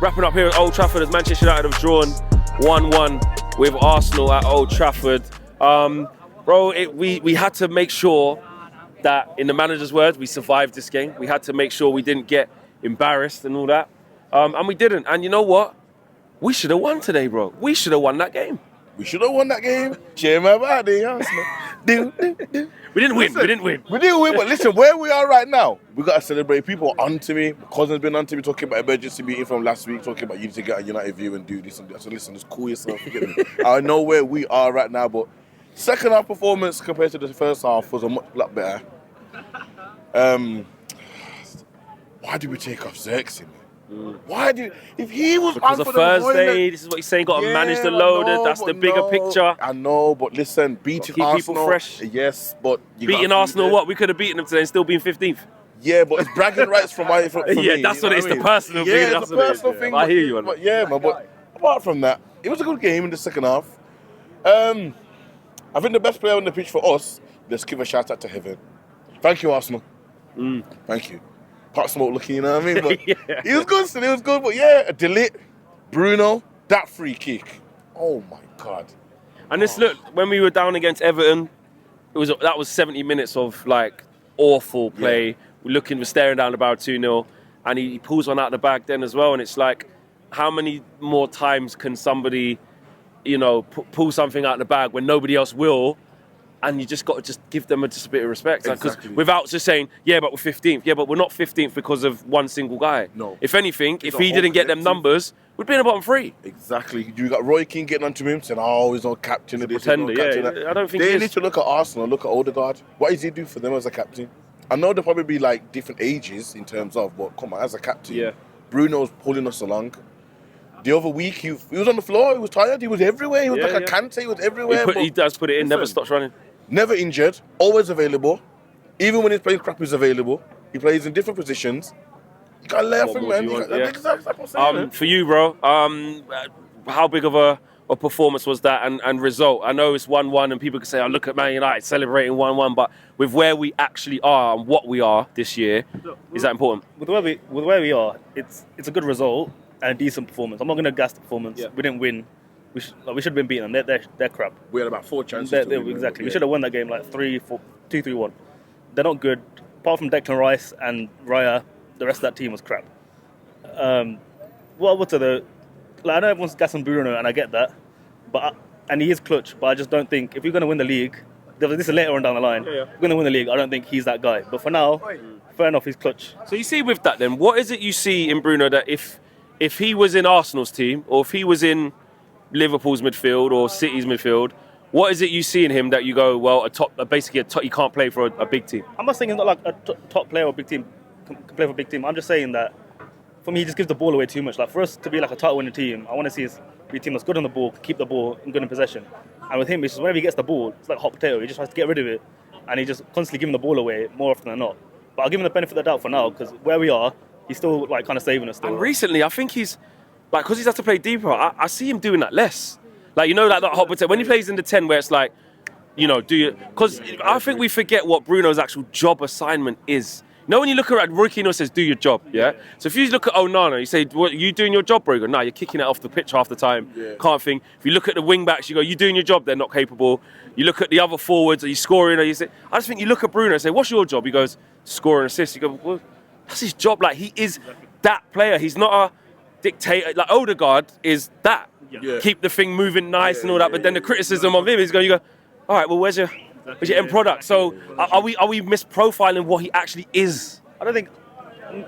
Wrapping up here at Old Trafford as Manchester United have drawn 1-1 with Arsenal at Old Trafford. We had to make sure that, in the manager's words, we survived this game. We had to make sure we didn't get embarrassed and all that. And we didn't. And you know what? We should have won today, bro. We should have won that game. We should have won that game. Cheer my body, Arsenal. We didn't win. We didn't win. We didn't win, but listen, where we are right now, we got to celebrate. People are onto me. My cousin's been onto me talking about emergency meeting from last week, talking about you need to get a United view and do this and that. So listen, just cool yourself. Get me. I know where we are right now, but second half performance compared to the first half was a lot better. Why did we take off Xerxes? Why do? If he was because on of for Thursday, this is what he's saying. Got to manage the load. That's the bigger picture. I know, but listen, beating keep Arsenal, people fresh. Yes, but beating Arsenal, what we could have beaten them today and still been 15th. Yeah, but it's bragging rights from me. Yeah, that's what it's the personal thing. Yeah, it's a personal thing. I hear you on that. that. Yeah, man. But apart from that, it was a good game in the second half. I think the best player on the pitch for us. Let's give a shout out to Heaven. Thank you, Arsenal. Thank you. Pot smoke looking, you know what I mean? But yeah. He was good, still. He was good. But yeah, Delit, Bruno, that free kick. Oh my God. And this look, when we were down against Everton, that was 70 minutes of like awful play. Yeah. We're staring down the barrel 2-0, and he pulls one out the bag then as well. And it's like, how many more times can somebody, pull something out the bag when nobody else will? And you just got to just give them just a bit of respect. Exactly. Without just saying, yeah, but we're 15th. Yeah, but we're not 15th because of one single guy. No. If anything, if he didn't get them numbers, we'd be in the bottom three. Exactly. You got Roy Keane getting onto him saying, oh, he's not captain of this. Pretender, yeah. I don't think they need to look at Arsenal, look at Odegaard. What does he do for them as a captain? I know they'll probably be like different ages in terms of, but come on, as a captain, Bruno's pulling us along. The other week, he was on the floor, he was tired, he was everywhere. He was like a Kante, he was everywhere. He does put it in, never stops running. Never injured, always available. Even when he's playing crap, he's available. He plays in different positions. You can't lay off him, man. For you, bro, how big of a performance was that and result? I know it's 1-1 and people can say, oh, look at Man United celebrating 1-1, but with where we actually are and what we are this year, is that important? With where we are, it's a good result and a decent performance. I'm not going to gas the performance. Yeah. We didn't win. We should have been beating them. They're crap. We had about 4 chances. Exactly. We should have won that game like 2-3-1. They're not good. Apart from Declan Rice and Raya, the rest of that team was crap. I know everyone's gassing Bruno, and I get that, and he is clutch. But I just don't think if you're going to win the league, this is later on down the line. If you're going to win the league, I don't think he's that guy. But for now, fair enough, he's clutch. So you see with that, then, what is it you see in Bruno that if he was in Arsenal's team or if he was in Liverpool's midfield or City's midfield, what is it you see in him that you go, well, he can't play for a big team? I'm not saying he's not like a top player or a big team, can play for a big team. I'm just saying that for me, he just gives the ball away too much. Like for us to be like a title-winning team, I want to see us be a team that's good on the ball, keep the ball, and good in possession. And with him, it's just whenever he gets the ball, it's like a hot potato. He just tries to get rid of it, and he just constantly giving the ball away more often than not. But I'll give him the benefit of the doubt for now because where we are, he's still like kind of saving us. And recently, I think he's like because he's had to play deeper. I see him doing that less. Like like that hot potato when he plays in the 10, where it's like, because I think we forget what Bruno's actual job assignment is. When you look at Roy Keane says, do your job, yeah? So if you look at Onana, you say, what, you doing your job, bro? You go, nah, you're kicking it off the pitch half the time. Yeah. Can't think. If you look at the wing backs, you go, you doing your job, they're not capable. You look at the other forwards, are you scoring? Or you say, I just think you look at Bruno and say, what's your job? He goes, score and assist. You go, well, that's his job. Like, he is that player. He's not a dictator. Like, Odegaard is that. Yeah. Keep the thing moving nice and all that. But then the criticism of him is going, you go, all right, well, where's your end product? So are we misprofiling what he actually is? I don't think,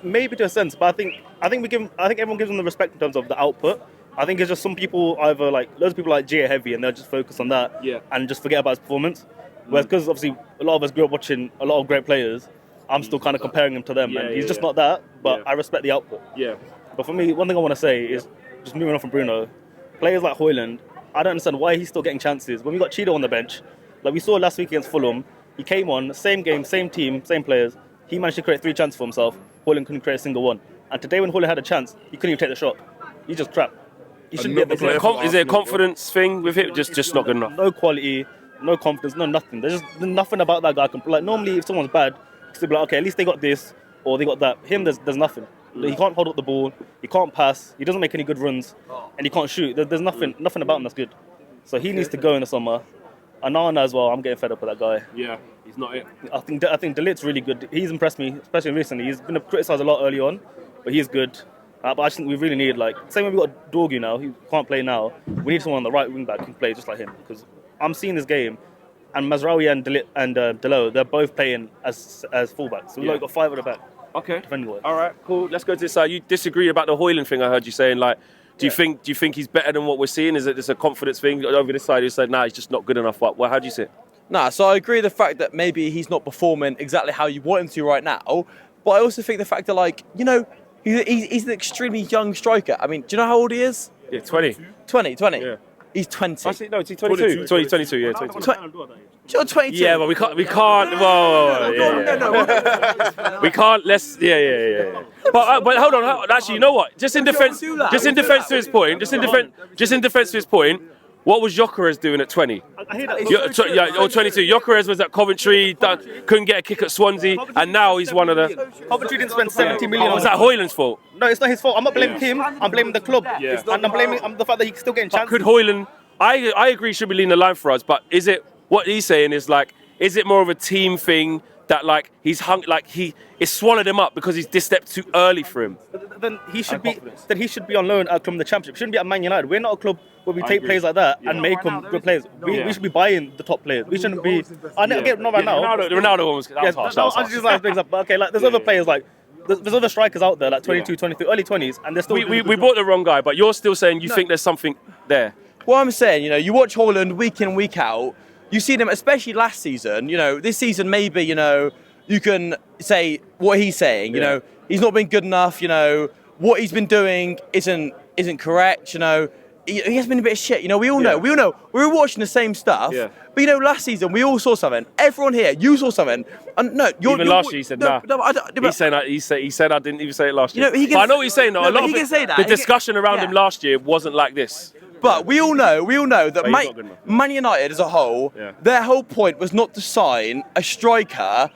maybe to a sense, but I think everyone gives him the respect in terms of the output. I think it's just some people either like loads of people like Gia Heavy and they'll just focus on that and just forget about his performance. Whereas because obviously a lot of us grew up watching a lot of great players, I'm still kind of comparing him to them, and he's just not that. But I respect the output. Yeah. But for me, one thing I want to say is just moving on from Bruno. Players like Hojlund, I don't understand why he's still getting chances. When we got Cheeto on the bench, like we saw last week against Fulham, he came on, same game, same team, same players. He managed to create 3 chances for himself. Hojlund couldn't create a single one. And today when Hojlund had a chance, he couldn't even take the shot. He's just crap. He shouldn't be at the player. Is it a confidence thing with him? Just not good enough? No quality, no confidence, no nothing. There's just nothing about that guy. Like normally if someone's bad, it's be like, okay, at least they got this or they got that. Him, there's nothing. He can't hold up the ball. He can't pass. He doesn't make any good runs, and he can't shoot. There's nothing about him that's good. So he needs to go in the summer. Anana as well. I'm getting fed up with that guy. Yeah, he's not it. I think De Ligt's really good. He's impressed me, especially recently. He's been criticised a lot early on, but he's good. But I just think we really need, like, same way we got Dorgu now, he can't play now. We need someone on the right wing back who can play just like him. Because I'm seeing this game, and Mazraoui and De Ligt and Delo, they're both playing as fullbacks. So we've got 5 at the back. Okay. Defending-wise. All right, cool. Let's go to this side. You disagree about the Hojlund thing? I heard you saying, like, do you think he's better than what we're seeing? Is it just a confidence thing? Over this side, you said, nah, he's just not good enough. Well, how do you see it? Nah, so I agree with the fact that maybe he's not performing exactly how you want him to right now. But I also think the fact that, like, you know, he's an extremely young striker. I mean, do you know how old he is? Yeah, 20. 20. Yeah. He's 20. Actually, no, he's 22. 22, yeah, 22. You're 22. Yeah, but we can't. Whoa, yeah. We can't. Yeah. But hold on. Actually, you know what? Just in defense to his point. What was Gyökeres doing at 20? I hear that. Or 22. Gyökeres was at Coventry, couldn't get a kick at Swansea, and now he's one of the. Coventry didn't spend 70 million. Was that Hojlund's fault? No, it's not his fault. I'm not blaming him. I'm blaming the club. Yeah. And I'm blaming the fact that he's still getting chances. Could Hojlund? I agree, he should be leading the line for us. But is it what he's saying is like? Is it more of a team thing that like he's hung like he swallowed him up because he's this step too early for him? Then he should be on loan at a club in the Championship. Shouldn't be at Man United. We're not a club where we take players like that and make them good players. We should be buying the top players. We shouldn't be. I never get not right now. The Ronaldo one was. Yes, I just like things up. But okay, like there's other players like. There's other strikers out there like 22, 23, early 20s, and they're still. We bought the wrong guy, but you're still saying you think there's something there. Well, I'm saying, you know, you watch Hojlund week in, week out, you see them, especially last season, you know, this season maybe, you know, you can say what he's saying, you know, he's not been good enough, you know, what he's been doing isn't correct, you know, he has been a bit of shit, you know, we all know, we were watching the same stuff, but you know, last season we all saw something, everyone here, you saw something, and no, even last year he said nah. He said I didn't even say it last year. You know, I know what he's saying though. No, he can say that. The discussion around him last year wasn't like this. But we all know that Man United as a whole, their whole point was not to sign a striker,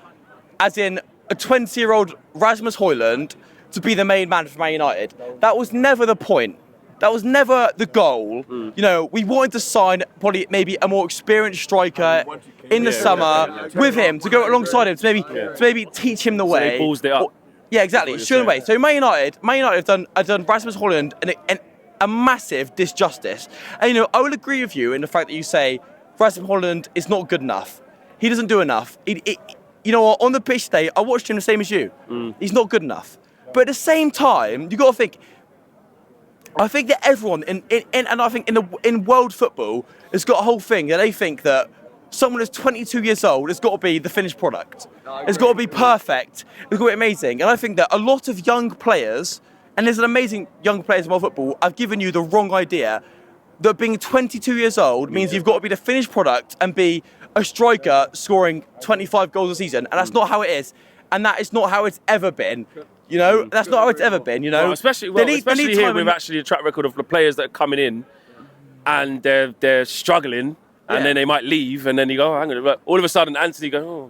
as in a 20-year-old Rasmus Hojlund, to be the main man for Man United. That was never the point. That was never the goal. You know, we wanted to sign probably maybe a more experienced striker in the summer with him to go alongside him to maybe teach him the way. So they ballsed it up. Yeah, exactly. Show him the way. So Man United have done Rasmus Hojlund a massive disjustice. And you know, I will agree with you in the fact that you say Rasmus Hojlund is not good enough. He doesn't do enough. You know, on the pitch today, I watched him the same as you. He's not good enough. But at the same time, you got to think. I think that everyone in world football has got a whole thing that they think that someone who's 22 years old has got to be the finished product. It's got to be perfect. It's got to be amazing. And I think that a lot of young players, and there's an amazing young players in world football, I've given you the wrong idea that being 22 years old means you've got to be the finished product and be a striker scoring 25 goals a season. And that's not how it is. And that is not how it's ever been. You know, that's not how it's ever been, you know. Well, especially here with actually a track record of the players that are coming in and they're struggling and then they might leave and then you go, oh, hang on. But all of a sudden Anthony goes,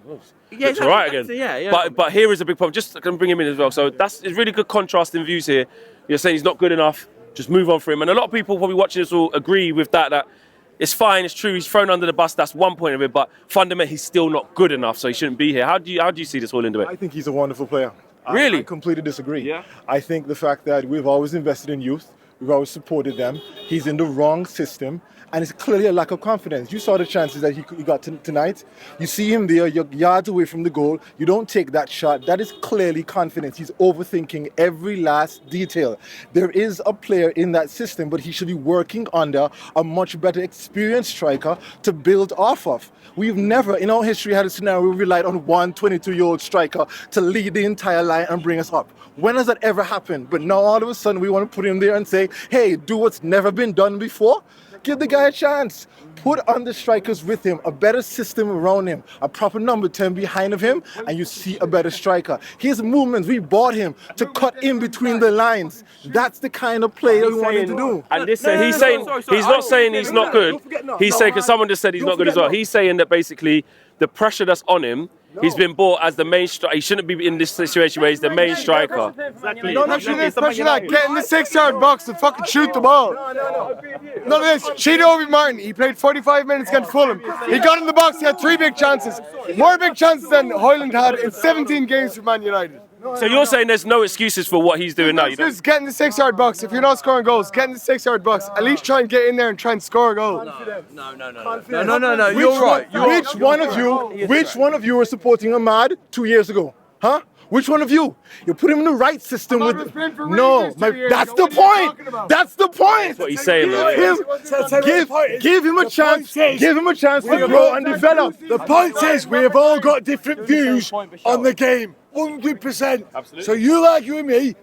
it's all right again. Yeah. But here is a big problem. Just going to bring him in as well. So it's really good contrasting views here. You're saying he's not good enough, just move on for him. And a lot of people probably watching this will agree with that it's fine, it's true, he's thrown under the bus, that's one point of it, but fundamentally he's still not good enough, so he shouldn't be here. How do you see this all into it? I think he's a wonderful player. Really? I completely disagree. Yeah. I think the fact that we've always invested in youth, we've always supported them, he's in the wrong system, and it's clearly a lack of confidence. You saw the chances that he got tonight. You see him there, you're yards away from the goal, you don't take that shot. That is clearly confidence. He's overthinking every last detail. There is a player in that system, but he should be working under a much better experienced striker to build off of. We've never, in our history, had a scenario where we relied on one 22-year-old striker to lead the entire line and bring us up. When has that ever happened? But now all of a sudden we want to put him there and say, hey, do what's never been done before. Give the guy a chance. Put on the strikers with him, a better system around him, a proper number 10 behind of him, and you see a better striker. His movements, we bought him to cut in between the lines. That's the kind of player we wanted to do. And he's not saying he's not good. He's saying, because someone just said he's not good as well. He's saying that basically the pressure that's on him He's been bought as the main striker. He shouldn't be in this situation where he's the main striker. Exactly. None of this pressure that get in the 6-yard box and fucking shoot the ball. None of this. Cheated Obi Martin. He played 45 minutes against Fulham. He got in the box. He had 3 big chances. More big chances than Hojlund had in 17 games for Man United. So you're saying there's no excuses for what he's doing now? You know? Just get in the 6-yard box. If you're not scoring goals, get in the 6-yard box. At least try and get in there and try and score a goal. No. You're right. Which one of you were supporting Ahmad 2 years ago? Huh? Which one of you? You put him in the right system with. No, that's the point. That's the point. That's what he's saying. Though. Give him a chance. Give him a chance to grow and develop. The point is, we have all got different views on the game. 100%. Absolutely. So you argue with me,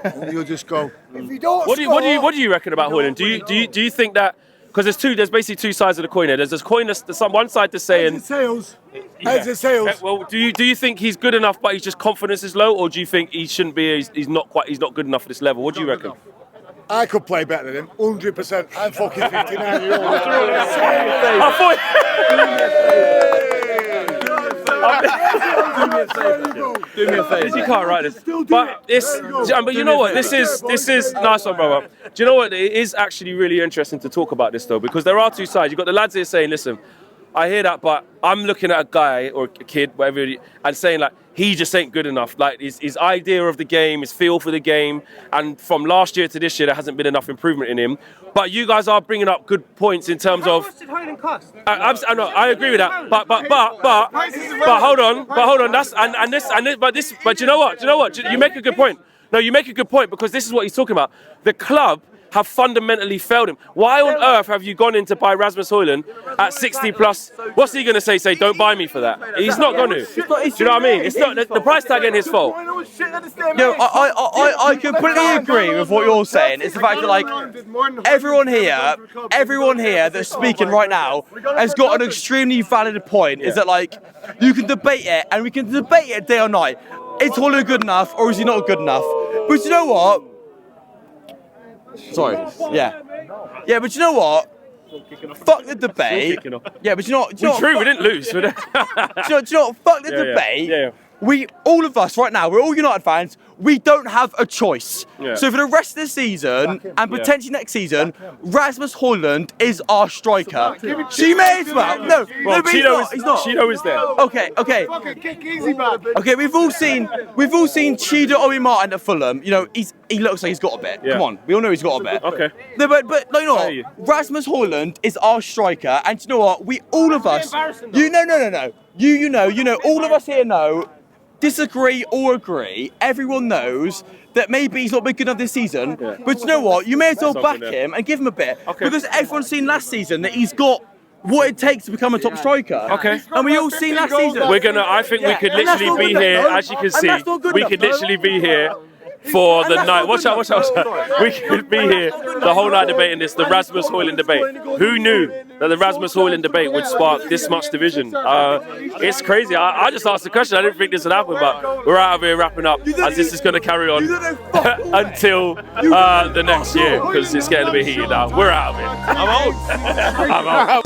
and you'll just go. If you don't What do you reckon about Hojlund? Do you think that because there's basically two sides of the coin here. There's this coin that's one side that's saying sales. Heads and sales. Well, do you think he's good enough, but his just confidence is low, or do you think he shouldn't be? He's not good enough for this level. What do you reckon? I could play better than him, 100%. I'm fucking 59 years old. I thought. Do me a favour. You can't write this. But you know what? This is nice one, brother. Do you know what? It is actually really interesting to talk about this though, because there are two sides. You've got the lads here saying, listen, I hear that, but I'm looking at a guy or a kid, whatever, and saying like, he just ain't good enough. Like his idea of the game, his feel for the game, and from last year to this year, there hasn't been enough improvement in him. But you guys are bringing up good points in terms of. How much did Hojlund cost? I agree with that. But hold on. But you know what? You make a good point. No, you make a good point because this is what he's talking about. The club have fundamentally failed him. Why on earth have you gone in to buy Rasmus Hojlund at 60 plus? What's he going to say? Say, don't buy me for that. He's not going to. Do you know what I mean? It's not the price tag ain't his fault. No, I completely agree with what you're saying. It's the fact that like everyone here that's speaking right now has got an extremely valid point. Is that like you can debate it and we can debate it day or night. Is Hojlund good enough or is he not good enough? But you know what? Sorry. Yeah, but you know what? Fuck the debate. Yeah, but you know what? True, we didn't lose. do you know what? Fuck the debate. Yeah. We, all of us right now, we're all United fans. We don't have a choice. Yeah. So for the rest of the season and potentially next season, Rasmus Hojlund is our striker. So you may as well. No, Well, but he's not. Cheeto is there. Okay. Okay, we've all seen Cheeto Obi Martin at Fulham. You know, he looks like he's got a bit. Yeah. Come on, we all know he's got a bit. Okay. No, but you know what? Rasmus Hojlund is our striker, and you know what? We all of us. No. You know. All of us here know. Disagree or agree, everyone knows that maybe he's not been good enough this season, but you know what, you may as well back him and give him a bit, because everyone's seen last season that he's got what it takes to become a top striker. Okay. And we all seen last season. I think we could literally be here, as you can see, we could literally be here for the night. Watch out. We could be here the whole night debating this, the Rasmus Hojlund debate. Who knew that the Rasmus Hojlund debate would spark this much division? It's crazy. I just asked the question. I didn't think this would happen, but we're out of here wrapping up as this is going to carry on until the next year because it's getting a bit heated now. We're out of here. I'm out.